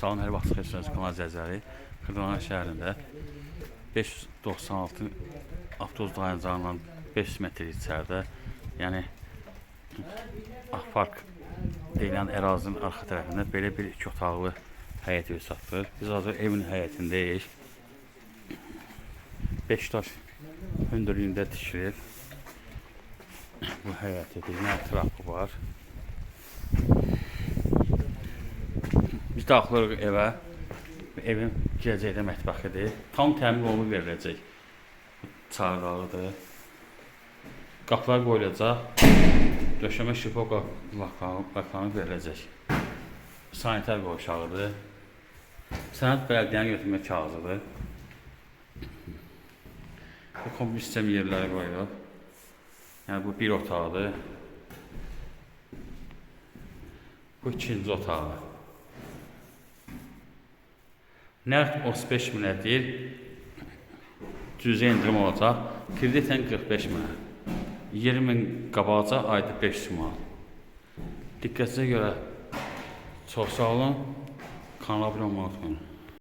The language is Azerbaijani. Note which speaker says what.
Speaker 1: Salam, hər vaxt xəstəniz Kanal Zəlzəli Xırdalan şəhərində 596 avtobus dayanacağından 500 metr içəridə, yəni Akpark deyilən ərazinin arxa tərəfində belə bir 2 otaqlı həyət evi satılır. Biz hazır evin həyətindəyik. 5 daş hündürlüyündə tikilir. Bu həyət evi, nə trapı var. Biz daxilıq evə. Evin girəcəkdə mətbəxidir. Tam təmin olunub veriləcək. Çardağıdır. Qapılar qoyulacaq. Döşəmə şifoka laklanıb veriləcək. Sanitar qovşağıdır. Sənəd bələdiyyəni götürmək kağızıdır. Bu kombi sistem yerləri qoyulub. Yəni bu bir otaqdır. Bu ikinci otağı. Nərd 35 minədir. Cüzə indirim olacaq. Kreditən 45 minə. 20 min qabaca ayda 500 manat. Diqqətinizə görə çox sağ olun. Kanala abunə olmayı unutmayın.